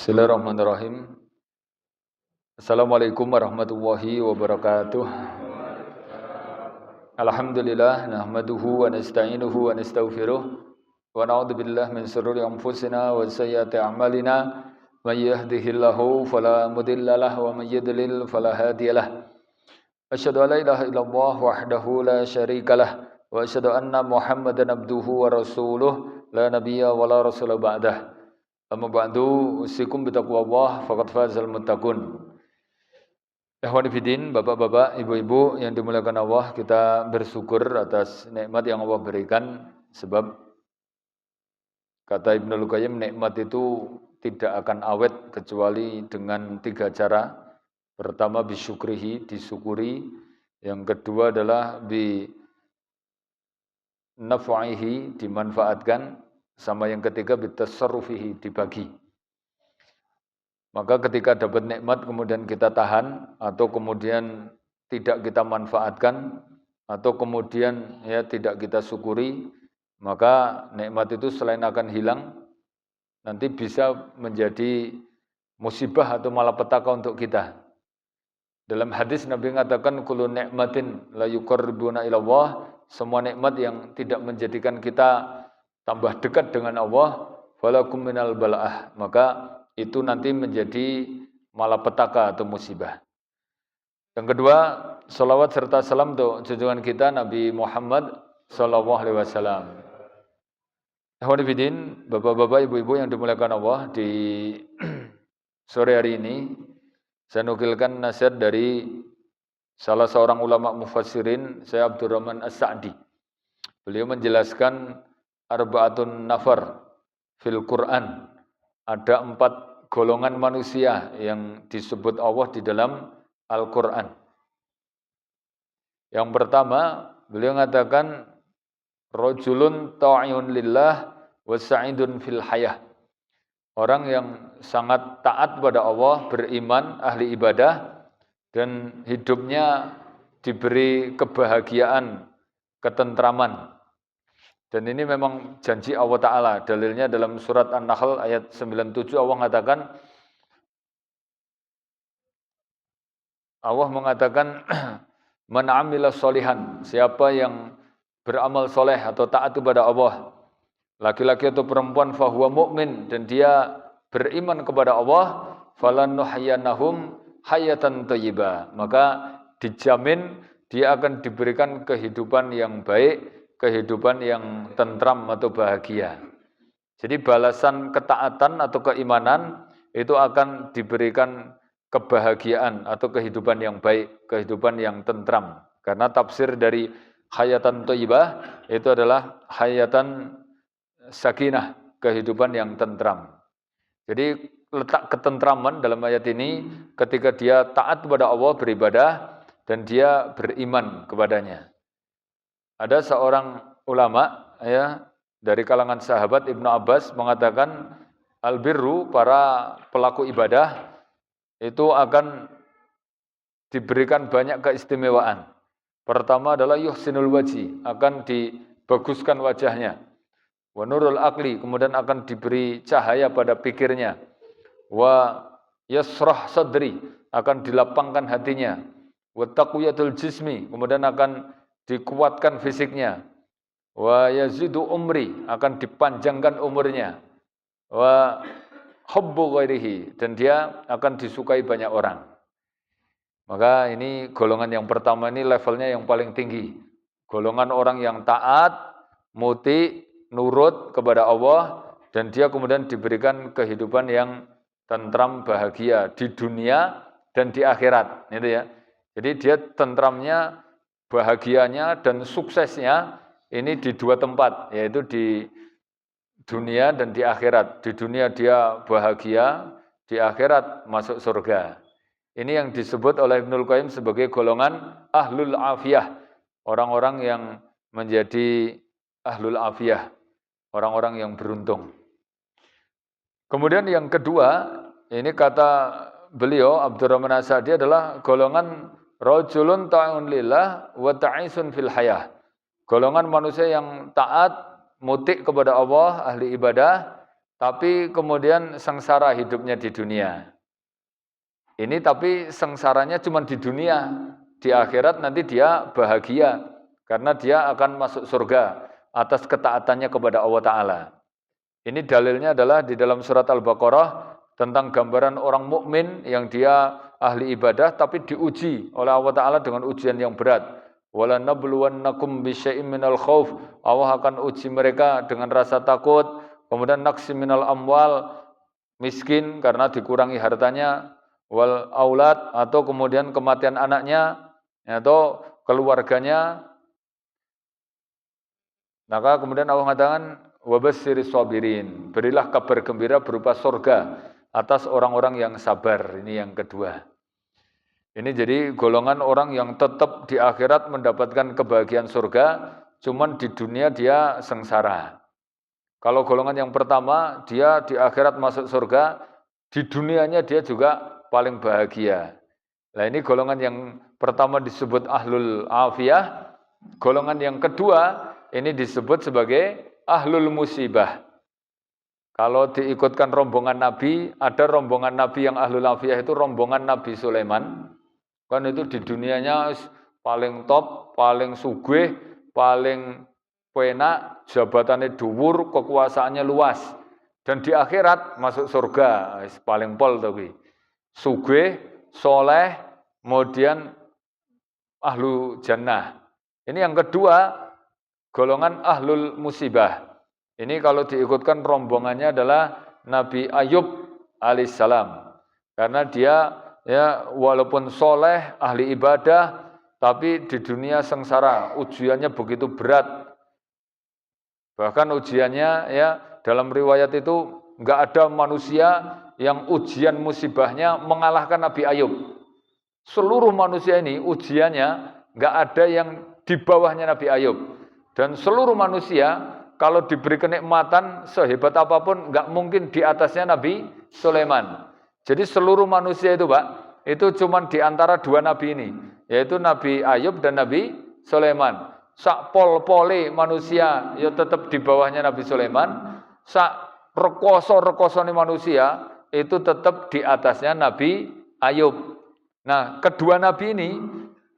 Bismillahirrahmanirrahim. Assalamualaikum warahmatullahi wabarakatuh. Alhamdulillah nahmaduhu wa nasta'inuhu wa nastaghfiruh wa na'udzubillahi min shururi anfusina wa sayyiati a'malina. May yahdihillahu fala mudhillalah wa may yudlil fala hadiyalah. Asyhadu an la ilaha illallah wahdahu la syarikalah wa asyhadu anna Muhammadan abduhu wa rasuluh la nabiyya wa la rasula ba'dah. Amma ba'du usikum bitaqwallah faqad fazal muttaqun. Ikhwani fillah, bapak-bapak, ibu-ibu yang dimuliakan Allah, kita bersyukur atas nikmat yang Allah berikan sebab kata Ibnu Qayyim nikmat itu tidak akan awet kecuali dengan 3 cara. Pertama bisyukrihi, disyukuri. Yang kedua adalah bi naf'ihi, dimanfaatkan. Sama yang ketiga bitasarrufihi, dibagi. Maka ketika dapat nikmat kemudian kita tahan atau kemudian tidak kita manfaatkan atau kemudian tidak kita syukuri, maka nikmat itu selain akan hilang nanti bisa menjadi musibah atau malapetaka untuk kita. Dalam hadis Nabi mengatakan kullu nikmatin la yuqarribuna ilallah, semua nikmat yang tidak menjadikan kita tambah dekat dengan Allah, falakum minal bala'ah, maka itu nanti menjadi malapetaka atau musibah. Yang kedua, salawat serta salam untuk junjungan kita Nabi Muhammad sallallahu alaihi wasallam. Ikhwanifiddin, bapak-bapak, ibu-ibu yang dimuliakan Allah, di sore hari ini saya nukilkan nasihat dari salah seorang ulama mufassirin, Syekh Abdurrahman As-Sa'di. Beliau menjelaskan arba'atun nafar fil Quran. Ada 4 golongan manusia yang disebut Allah di dalam Al-Quran. Yang pertama, beliau mengatakan rajulun ta'iyun lillah wa sa'idun fil hayah. Orang yang sangat taat pada Allah, beriman, ahli ibadah, dan hidupnya diberi kebahagiaan, ketentraman. Dan ini memang janji Allah Ta'ala. Dalilnya dalam surat An-Nahl ayat 97 Allah mengatakan man amila sholihan, siapa yang beramal soleh atau taat kepada Allah, laki-laki atau perempuan, fahuwa mu'min, dan dia beriman kepada Allah, falanuhyiyanahum hayatan thayyibah, maka dijamin dia akan diberikan kehidupan yang baik, kehidupan yang tentram atau bahagia. Jadi balasan ketaatan atau keimanan itu akan diberikan kebahagiaan atau kehidupan yang baik, kehidupan yang tentram. Karena tafsir dari hayatan thayyibah itu adalah hayatan sakinah, kehidupan yang tentram. Jadi letak ketentraman dalam ayat ini ketika dia taat kepada Allah, beribadah, dan dia beriman kepadanya. Ada seorang ulama dari kalangan sahabat Ibnu Abbas mengatakan albirru, para pelaku ibadah itu akan diberikan banyak keistimewaan. Pertama adalah yuhsinul waji, akan dibaguskan wajahnya. Wa nurul aqli, kemudian akan diberi cahaya pada pikirnya. Wa yasrah sadri, akan dilapangkan hatinya. Wa taqwiyatul jismi, kemudian akan dikuatkan fisiknya. Wa yazidu umri, akan dipanjangkan umurnya. Wa hubbu ghairihi, dan dia akan disukai banyak orang. Maka ini golongan yang pertama, ini levelnya yang paling tinggi. Golongan orang yang taat, muti, nurut kepada Allah, dan dia kemudian diberikan kehidupan yang tentram, bahagia di dunia dan di akhirat. Itu ya. Jadi dia tentramnya, bahagianya, dan suksesnya ini di 2 tempat, yaitu di dunia dan di akhirat. Di dunia dia bahagia, di akhirat masuk surga. Ini yang disebut oleh Ibnu Qayyim sebagai golongan ahlul afiyah, orang-orang yang menjadi ahlul afiyah, orang-orang yang beruntung. Kemudian yang kedua, ini kata beliau Abdurrahman As-Sa'di adalah golongan rajulun ta'un lillah wa ta'isun fil hayah. Golongan manusia yang taat, mutik kepada Allah, ahli ibadah, tapi kemudian sengsara hidupnya di dunia. Ini tapi sengsaranya cuma di dunia. Di akhirat nanti dia bahagia karena dia akan masuk surga atas ketaatannya kepada Allah Ta'ala. Ini dalilnya adalah di dalam surat Al-Baqarah tentang gambaran orang mukmin yang dia ahli ibadah tapi diuji oleh Allah Ta'ala dengan ujian yang berat. Wala nabluwannakum bisyai'im minal khauf. Allah akan uji mereka dengan rasa takut, kemudian naqsi minal amwal, miskin karena dikurangi hartanya, wal aulad atau kemudian kematian anaknya atau keluarganya. Maka kemudian Allah mengatakan wabasyiris sabirin, berilah kabar gembira berupa surga atas orang-orang yang sabar. Ini yang kedua. Ini jadi golongan orang yang tetap di akhirat mendapatkan kebahagiaan surga, cuman di dunia dia sengsara. Kalau golongan yang pertama, dia di akhirat masuk surga, di dunianya dia juga paling bahagia. Nah ini golongan yang pertama disebut ahlul afiyah, golongan yang kedua ini disebut sebagai ahlul musibah. Kalau diikutkan rombongan Nabi, ada rombongan Nabi yang ahlul afiyah itu rombongan Nabi Sulaiman. Kan itu di dunianya paling top, paling sugih, paling penak, jabatannya dhuwur, kekuasaannya luas. Dan di akhirat masuk surga, paling pol tapi. Sugih, soleh, kemudian ahlu jannah. Ini yang kedua, golongan ahlul musibah. Ini kalau diikutkan rombongannya adalah Nabi Ayub alaihissalam. Karena dia ya walaupun soleh, ahli ibadah, tapi di dunia sengsara, ujiannya begitu berat. Bahkan ujiannya ya dalam riwayat itu enggak ada manusia yang ujian musibahnya mengalahkan Nabi Ayub. Seluruh manusia ini ujiannya enggak ada yang di bawahnya Nabi Ayub. Dan seluruh manusia kalau diberi kenikmatan sehebat apapun enggak mungkin di atasnya Nabi Sulaiman. Jadi seluruh manusia itu Pak, itu cuma di antara dua Nabi ini, yaitu Nabi Ayub dan Nabi Sulaiman. Sak pol-pole manusia ya tetap di bawahnya Nabi Sulaiman, sak rekoso-rekosone manusia itu tetap di atasnya Nabi Ayub. Nah, kedua Nabi ini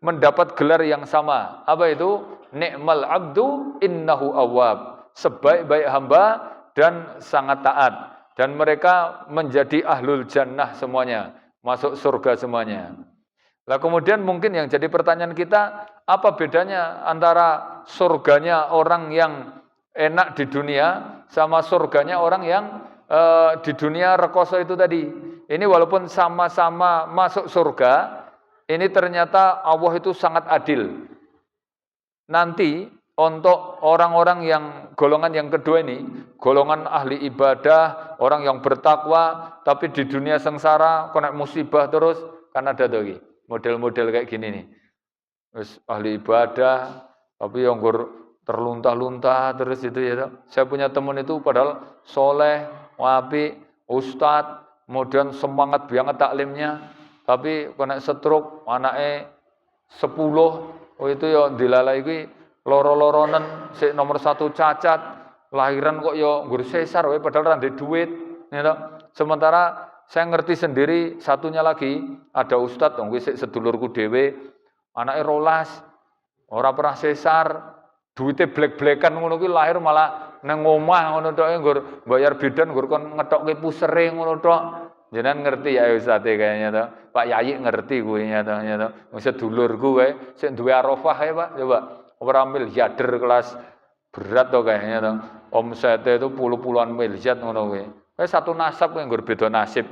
mendapat gelar yang sama. Apa itu? Ni'mal abdu innahu awwab. Sebaik-baik hamba dan sangat taat. Dan mereka menjadi ahlul jannah semuanya, masuk surga semuanya. Lah kemudian mungkin yang jadi pertanyaan kita, apa bedanya antara surganya orang yang enak di dunia sama surganya orang yang di dunia rekoso itu tadi. Ini walaupun sama-sama masuk surga, ini ternyata Allah itu sangat adil. Nanti untuk orang-orang yang golongan yang kedua ini, golongan ahli ibadah, orang yang bertakwa, tapi di dunia sengsara, kena musibah terus, kan ada tuh model-model kayak gini nih. Terus ahli ibadah, tapi yang terluntah-luntah terus itu ya. Saya punya teman itu padahal soleh, wapi, ustadz, kemudian semangat banget taklimnya, tapi kena stroke, anaknya 10, itu ya dilalai iki loro-loronen, sik nomor 1 cacat, lahiran kok ya nggur sesar wae padahal ra ndek duit, gitu. Sementara saya ngerti sendiri satunya lagi, ada ustadz wong sik sedulurku dhewe, anake 12, ora pernah sesar, duwite blek-blekan ngono kuwi lahir malah nang omah ngono tok nggur bayar bidan nggur kon ngetokke pusere ngono tok. Jenengan ngerti ya ustadz kayaknya to. Pak Yayi ngerti kuwi nyata-nyata. Wong sedulurku wae sik duwe arafah ya Pak, coba. Ora miliarder kelas berat to kayaknya to. Omsete itu puluh-puluhan miliar ngono kuwi. Kayak satu nasab yang berbeda nasib.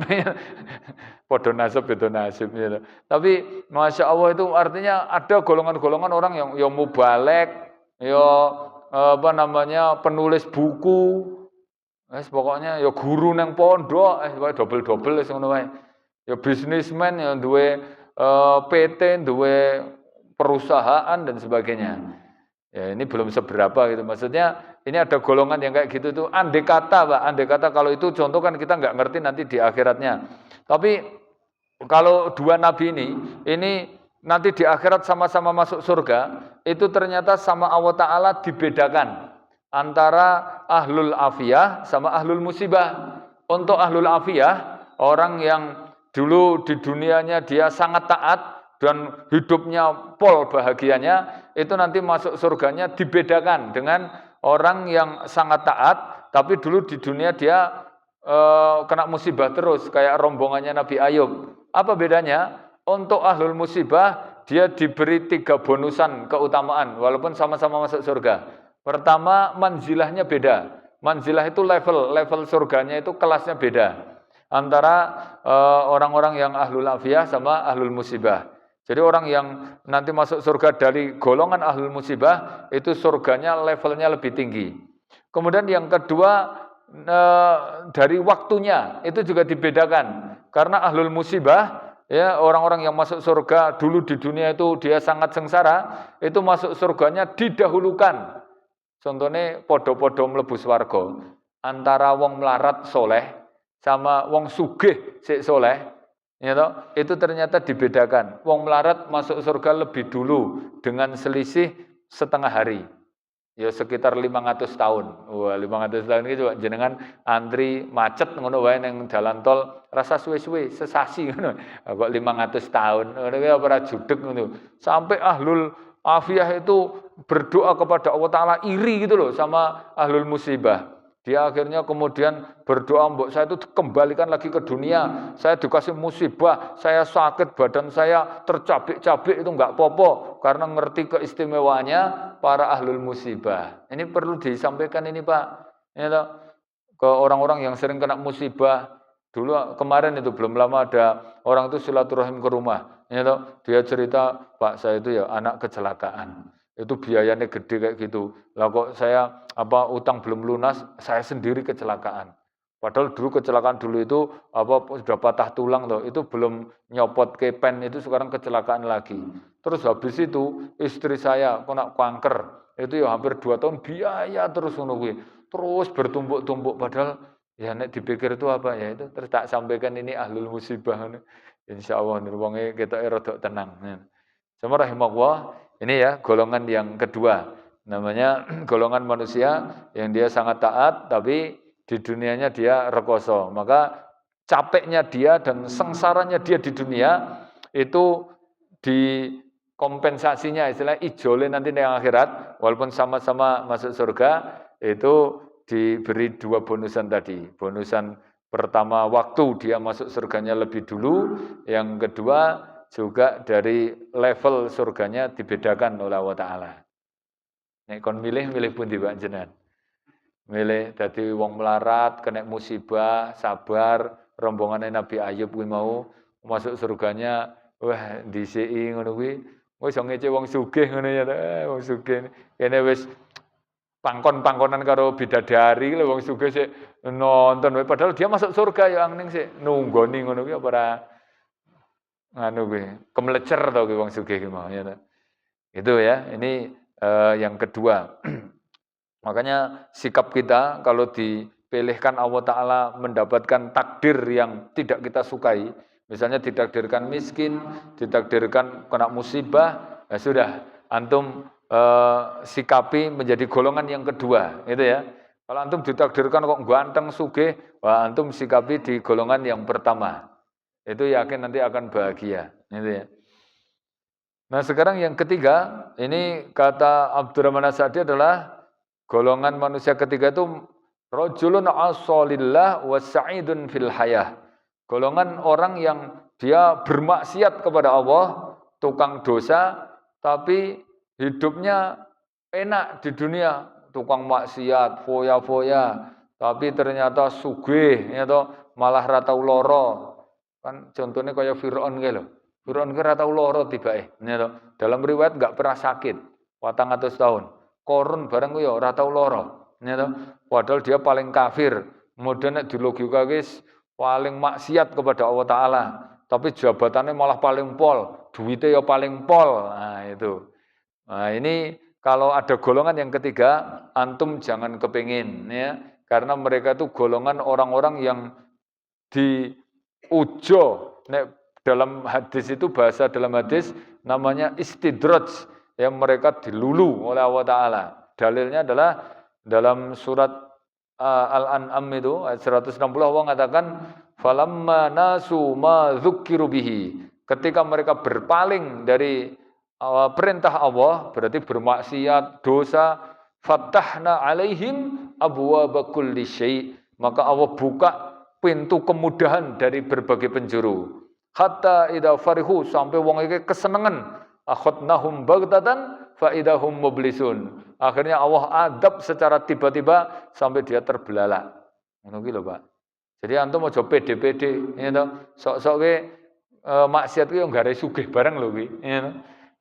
Padha nasab beda nasib gitu. Tapi Masya Allah itu artinya ada golongan-golongan orang yang ya mubalek, ya penulis buku. Pokoknya ya guru nang pondok, double-double wis ngono wae. Ya bisnismen yang duwe PT, duwe perusahaan dan sebagainya. Ya ini belum seberapa gitu. Maksudnya ini ada golongan yang kayak gitu tuh. Andai kata Pak, andai kata kalau itu contoh kan kita nggak ngerti nanti di akhiratnya. Tapi kalau dua nabi ini nanti di akhirat sama-sama masuk surga, itu ternyata sama Allah Ta'ala dibedakan. antara ahlul afiyah sama ahlul musibah. Untuk ahlul afiyah, orang yang dulu di dunianya dia sangat taat dan hidupnya pol bahagianya, itu nanti masuk surganya dibedakan dengan orang yang sangat taat, tapi dulu di dunia dia kena musibah terus, kayak rombongannya Nabi Ayub. Apa bedanya? Untuk ahlul musibah, dia diberi 3 bonusan keutamaan, walaupun sama-sama masuk surga. Pertama, manzilahnya beda. Manzilah itu level surganya itu kelasnya beda. Antara orang-orang yang ahlul afiyah sama ahlul musibah. Jadi orang yang nanti masuk surga dari golongan ahlul musibah, itu surganya levelnya lebih tinggi. Kemudian yang kedua, dari waktunya itu juga dibedakan. Karena ahlul musibah, ya orang-orang yang masuk surga dulu di dunia itu dia sangat sengsara, itu masuk surganya didahulukan. Contohnya podo-podo mlebu swarga. Antara wong melarat soleh sama wong sugih sik soleh, ya toh, itu ternyata dibedakan. Wong melarat masuk surga lebih dulu dengan selisih setengah hari. Ya sekitar 500 tahun. Wah, 500 tahun iki coba jenengan antri macet ngono wae ning dalan tol rasa suwe-suwe sesasi ngono. Kok 500 tahun. Ngono ki ora judeg ngono. Sampai ahlul afiyah itu berdoa kepada Allah Ta'ala iri gitu loh sama ahlul musibah. Dia akhirnya kemudian berdoa, mbok saya itu kembalikan lagi ke dunia, saya dikasih musibah, saya sakit, badan saya tercabik-cabik itu enggak apa-apa, karena ngerti keistimewaannya para ahlul musibah. Ini perlu disampaikan ini Pak, ya, ke orang-orang yang sering kena musibah. Dulu kemarin itu belum lama ada orang itu silaturahim ke rumah, ya, dia cerita, Pak saya itu ya anak kecelakaan. Itu biayanya gede kayak gitu. Lah kok saya utang belum lunas, saya sendiri kecelakaan. Padahal dulu kecelakaan dulu itu sudah patah tulang loh, itu belum nyopot ke pen itu sekarang kecelakaan lagi. Terus habis itu istri saya kena kanker, itu ya hampir 2 tahun biaya terus ngono kuwi. Terus bertumbuk-tumbuk padahal ya nek dipikir itu apa ya itu terus tak sampaikan ini ahlul musibah ngono. Insyaallah wonge ketoke rada tenang. Sama rahimahullah. Ini ya golongan yang kedua, namanya golongan manusia yang dia sangat taat tapi di dunianya dia rekoso. Maka capeknya dia dan sengsaranya dia di dunia itu dikompensasinya istilah ijole nanti di akhirat, walaupun sama-sama masuk surga itu diberi 2 bonusan tadi. Bonusan pertama waktu dia masuk surganya lebih dulu, yang kedua juga dari level surganya dibedakan oleh Allah Ta'ala. Nek kon milih pundi Pak jenengan? Milih dadi wong melarat, kena musibah, sabar, rombongannya Nabi Ayub kuwi mau masuk surganya, wah dhisiki ngono kuwi. Wis ngece wong sugih ngono ya, wong sugih. Kene wis pangkon-pangkonan karo bidadari lho wong sugih sik nonton padahal dia masuk surga ya ning sik nunggoni ngono kuwi apa ora anu kuwi, kemlecer to kuwi wong sugih ki mau ya. Itu ya, ini yang kedua. Makanya sikap kita kalau dipilihkan Allah Ta'ala mendapatkan takdir yang tidak kita sukai, misalnya ditakdirkan miskin, ditakdirkan kena musibah, ya sudah, antum sikapi menjadi golongan yang kedua, gitu ya. Kalau antum ditakdirkan kok ganteng sugih, wah antum sikapi di golongan yang pertama. Itu yakin nanti akan bahagia, gitu ya. Nah sekarang yang ketiga, ini kata Abdurrahman As-Sa'di adalah golongan manusia ketiga itu rajulun asolillah wa sa'idun fil hayah. Golongan orang yang dia bermaksiat kepada Allah, tukang dosa, tapi hidupnya enak di dunia, tukang maksiat, foya-foya, tapi ternyata sugih, ya toh, malah ratau loro. Kan contohnya kayak Fir'aun gitu loh. Fir'aun ki ratau loro tibake, ya toh. Dalam riwayat enggak pernah sakit, 400 tahun. Korun barang ku ya ora tau lara, ya toh. Padahal dia paling kafir. Kemudian nek dilogikake paling maksiat kepada Allah Ta'ala. Tapi jabatannya malah paling pol, duitnya ya paling pol. Nah itu. Nah ini kalau ada golongan yang ketiga, antum jangan kepingin ya. Karena mereka itu golongan orang-orang yang diujo. Nek dalam hadis itu bahasa dalam hadis namanya istidraj. Yang mereka dilulu oleh Allah Ta'ala. Dalilnya adalah Dalam surat Al-An'am itu ayat 160 Allah mengatakan falamma nasu ma dzukkiru bihi. Ketika mereka berpaling dari perintah Allah, berarti bermaksiat, dosa, fatahna alaihim abwaaba kulli syai'. Maka Allah buka pintu kemudahan dari berbagai penjuru. Hatta idza farihu, sampai wong iki kesenengan, akhadnahum baghtatan fa idahum mublisun. Akhirnya Allah adab secara tiba-tiba sampai dia terbelalak. Ngono ki lho, Pak. Jadi antum aja pede-pede, ya toh. Sok-sok ke maksiat ki yo gare sugih bareng lho ki, ya toh.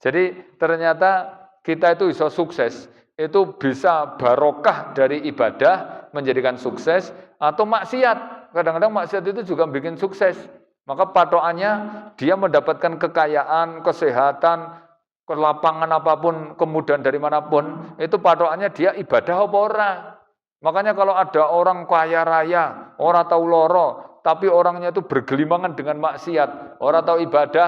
Jadi ternyata kita itu bisa sukses, itu bisa barokah dari ibadah menjadikan sukses atau maksiat. Kadang-kadang maksiat itu juga bikin sukses. Maka patokannya dia mendapatkan kekayaan, kesehatan, kelapangan apapun, kemudahan dari manapun, itu patokannya dia ibadah apa ora. Makanya kalau ada orang kaya raya, orang tahu loro, tapi orangnya itu bergelimangan dengan maksiat, orang tahu ibadah,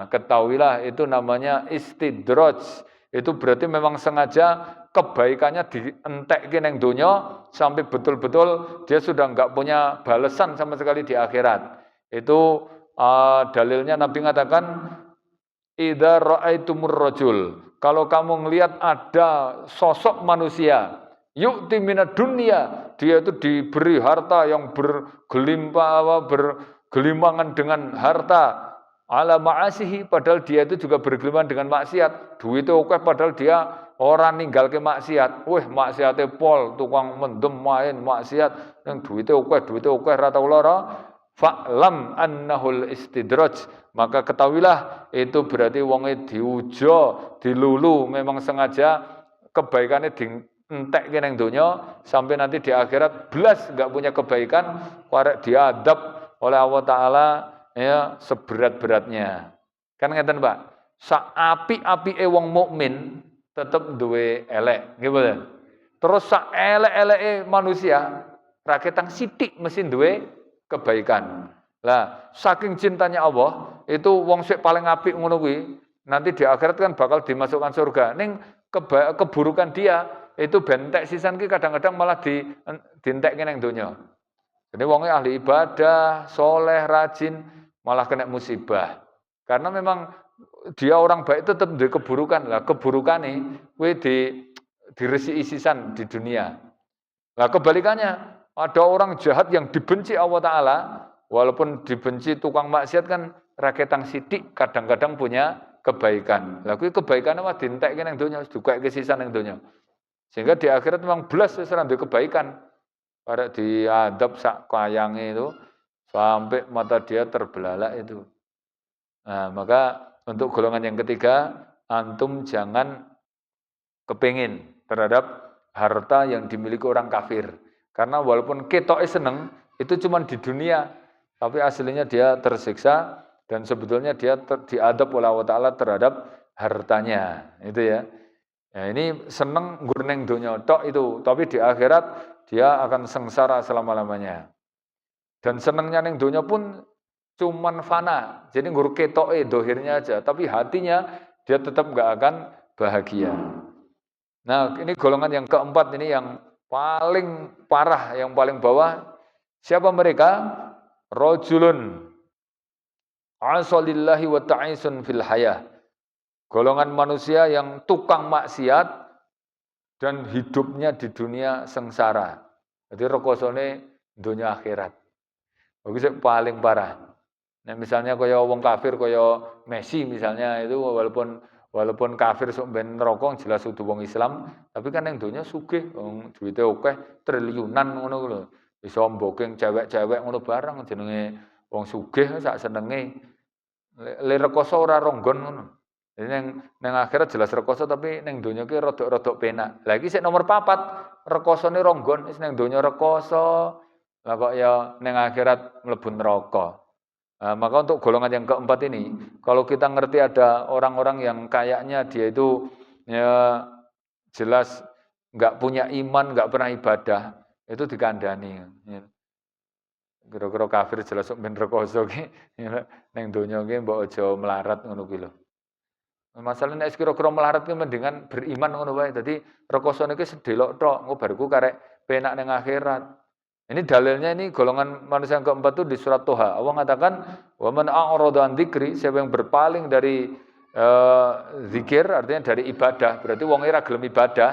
ketahuilah itu namanya istidraj. Itu berarti memang sengaja kebaikannya dientekin yang dunia sampai betul-betul dia sudah enggak punya balasan sama sekali di akhirat. Itu dalilnya Nabi mengatakan idza ra'aitumur rajul, kalau kamu melihat ada sosok manusia yu'ti minad dunya, dia itu diberi harta yang bergelimangan dengan harta, ala ma'asihi, padahal dia itu juga bergelimangan dengan maksiat, duitnya oke padahal dia orang ninggal ke maksiat, maksiatnya pol, tukang mendem main maksiat, yang duitnya oke rata ulara, fa'lam annahul istidraj, maka ketahuilah itu berarti wonge diujo, dilulu, memang sengaja kebaikannya dientek nang donya sampai nanti di akhirat belas enggak punya kebaikan, karek diadab oleh Allah taala ya seberat-beratnya. Kan ngeten, Pak. Saapi-apike wong mukmin tetep duwe elek, nggih mboten? Terus sak elek-eleke manusia raketang sithik mesti duwe kebaikan. Lah, saking cintanya Allah, itu wong sik paling apik ngono kuwi, nanti di akhirat kan bakal dimasukkan surga. Ning keburukan dia itu bentek sisan ki kadang-kadang malah dientekke nang donya. Jadi wongnya ahli ibadah, soleh, rajin, malah kena musibah. Karena memang dia orang baik tetap di keburukan. Lah keburukan nih, kuwi diresi sisan di dunia. Nah kebalikannya, ada orang jahat yang dibenci Allah Ta'ala, walaupun dibenci tukang maksiat kan raketang sidik kadang-kadang punya kebaikan. Lalu kebaikannya mah dintekin yang dunia, juga kesisan yang dunia. Sehingga di akhirat memang belas seserang kebaikan. Pada diadab sak kayange itu, sampai mata dia terbelalak itu. Nah maka untuk golongan yang ketiga, antum jangan kepingin terhadap harta yang dimiliki orang kafir. Karena walaupun ketoknya seneng, itu cuma di dunia, tapi aslinya dia tersiksa dan sebetulnya dia diadab oleh Allah Ta'ala terhadap hartanya. Itu ya. Nah, ini seneng ngurneng dunia tok itu, tapi di akhirat dia akan sengsara selama-lamanya. Dan senengnya neng dunia pun cuman fana. Jadi ngur ketoknya dohirnya aja, tapi hatinya dia tetap nggak akan bahagia. Nah, ini golongan yang keempat ini yang paling parah, yang paling bawah. Siapa mereka? Rajulun asalillahi wa ta'isun fil hayah. Golongan manusia yang tukang maksiat dan hidupnya di dunia sengsara. Jadi rekosone dunia akhirat. Itu paling parah. Nah, misalnya kaya wong kafir kaya Messi misalnya itu walaupun kafir sok ben neraka jelas kudu wong Islam, tapi kan yang dunia sugih, duwite akeh, triliunan ngono lho. Iso mboking cewek-cewek ngono barang jenenge wong sugih sak senenge. Le rekoso ora ronggon ngono. Jadi nang akhirat jelas rekoso tapi nang donya ki rodok-rodok penak. Lah iki sik nomor 4, rekosone ronggon, wis nang donya rekoso. Lah kok ya nang akhirat mlebu neraka. Nah, maka untuk golongan yang keempat ini, kalau kita ngerti ada orang-orang yang kayaknya dia itu ya jelas nggak punya iman, nggak pernah ibadah, itu dikandani. Ya. Kira-kira kafir jelas sok ben rekoso ki, ning donya ki mbok aja melarat ngono ki lho. Masalahnya nek kira-kira melarat ki mendingan beriman ngono wae. Dadi rekoso niki sedelok tok, engko bar ku karek penak ning akhirat. Ini dalilnya ini golongan manusia yang keempat itu di surat Toha. Allah mengatakan, "Wa man a'rada an dzikri", siapa yang berpaling dari zikir artinya dari ibadah, berarti wong ora gelem ibadah.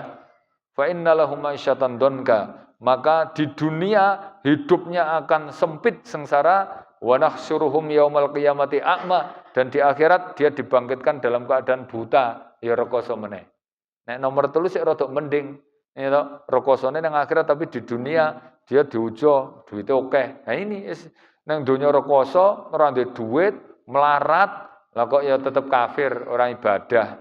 Fa innalahum ma'isyatan donka, maka di dunia hidupnya akan sempit sengsara, wa nahsyuruhum yaumal qiyamati a'ma, dan di akhirat dia dibangkitkan dalam keadaan buta, ya rekoso meneh. Nek nomor 3 sik rada mending, ya to, rekosone nang akhirat tapi di dunia dia diujo, duitnya akeh. Nah ini nang donya rekoso, ora ndek duit, melarat, lah kok ya tetep kafir, orang ibadah.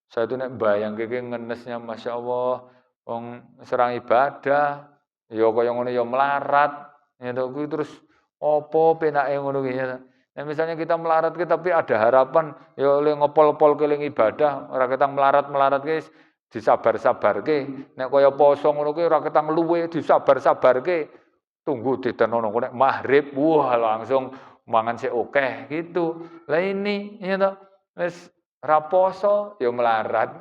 Saya itu nek bayang kiki ngenesnya Masya Allah, wong serang ibadah, ya kaya ngono ya melarat, ya kuwi terus apa penake ngono kuwi ya. Nah, misalnya kita melarat ki tapi ada harapan ya oleh ngopol-pol keling ibadah, ora ketang melarat-melarat ki disabar-sabarke. Nek kaya poso ngono kuwi ora ketang luwe disabar-sabarke. Tunggu ditenono nek maghrib, wah langsung mangan sik akeh gitu. Lah ini ya toh wis ra poso ya melarat.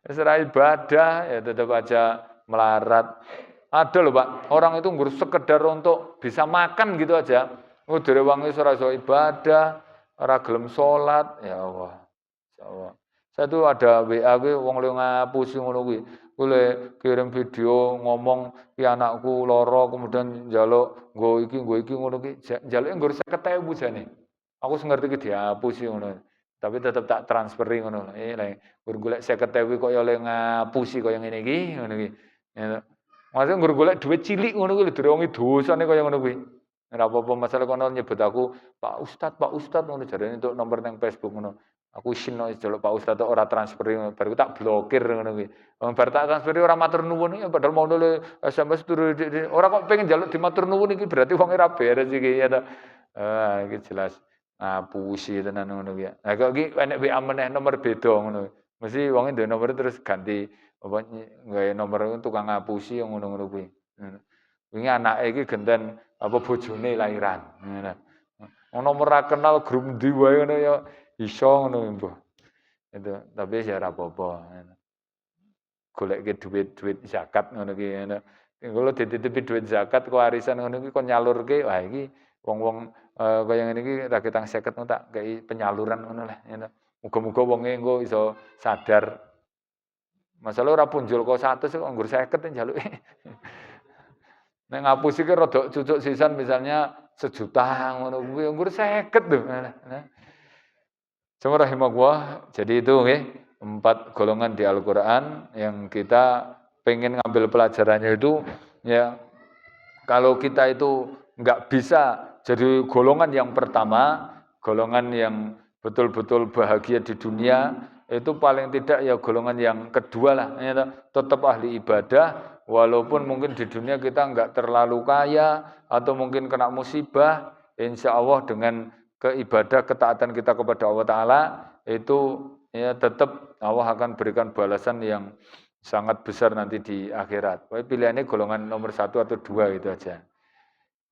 Wis ra ibadah ya tetap aja melarat. Ada loh Pak, orang itu ngurus sekedar untuk bisa makan gitu aja. Oh dari wangi ora iso ibadah, ora gelem salat, ya Allah. Ya Allah. Saya tuh ada WA kuwi wong le ngapusi ngono kuwi. Kuwi kirim video ngomong ki anakku lara kemudian njaluk nggo iki ngono ki. Njaluke nggo 50.000 jane. Aku sing ngerti ki dihapusi ngono. Tapi tetep tak transferi ngono. Lek golek 50.000 kok ya oleh ngapusi kaya ngene iki ngono ki. Ya. Maksudnya nggur golek duit cilik ngono kuwi lho direwangi dosane kaya ngono kuwi. Ora apa-apa masalah kono nyebut aku Pak Ustad ngono jarene entuk nomor nang Facebook ngono. Aku isin kok njaluk Pak Ustad ora transferi ngono, bar tak blokir ngono kuwi. Wong bar tak transferi ora matur nuwun ya padahal mau nule SMS turu ora kok pengen njaluk dimatur nuwun iki berarti wong ora beres iki ya ta. Ah iki jelas ngapusi tenan ngono kuwi. Lah kok iki enek WA meneh nomor beda ngono. Mesti wonge duwe nomor terus ganti apa gawe nomor tukang ngapusi yang ngono-ngono kuwi. Wingi anake iki genten apa bojone lairan. Ngono. Nomor ra kenal grup ndi wae ngono ya iso ngono mbah. Itu tapi ya ora apa-apa. Goleke duit zakat ngono ki ngono. Kalau dititipi duit zakat kewarisan ngono ki kon nyalurke wah iki wong-wong kaya ngene iki ra ketang 50 tak kei penyaluran ngono lah. Muga-muga wonge engko iso sadar. Masalah ora punjul kok 100 kok nggur 50 njaluke. Nek ngapus iki rada cucuk sisan misalnya 1 juta ngono kuwi nggur 50 lho. Semua rahimahullah. Jadi itu nggih 4 golongan di Al-Qur'an yang kita pengen ngambil pelajarannya itu ya kalau kita itu enggak bisa jadi golongan yang pertama, golongan yang betul-betul bahagia di dunia, itu paling tidak ya golongan yang kedua lah, ya, tetap ahli ibadah, walaupun mungkin di dunia kita enggak terlalu kaya, atau mungkin kena musibah, insya Allah dengan keibadah, ketaatan kita kepada Allah Ta'ala, itu ya tetap Allah akan berikan balasan yang sangat besar nanti di akhirat. Pilihannya golongan nomor 1 atau 2 itu aja.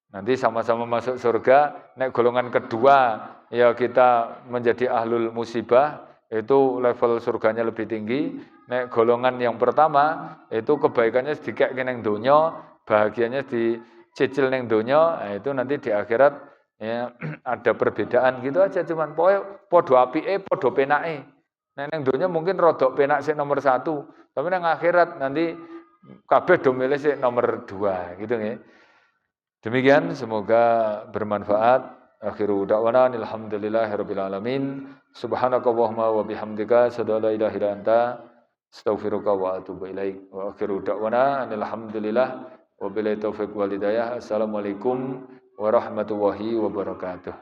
Nanti sama-sama masuk surga, nek golongan kedua ya kita menjadi ahlul musibah, itu level surganya lebih tinggi. Nek golongan yang pertama itu kebaikannya sedikit neng donya, bahagianya dicicil neng donya, nah itu nanti di akhirat ya ada perbedaan gitu aja cuman podo apike, podo penake. Neng donya mungkin rodok penak sih nomor 1, tapi neng akhirat nanti kabeh do milih sih nomor 2 gitu ya. Demikian semoga bermanfaat. Akhiru da'wana alhamdulillahirabbil alamin. Subhanakallahumma wa bihamdika asyhadu an la ilaha illa anta astaghfiruka wa atubu ilaik. Wa akhiru da'wana alhamdulillah wa billahi taufiq wal hidayah. Assalamualaikum warahmatullahi wabarakatuh.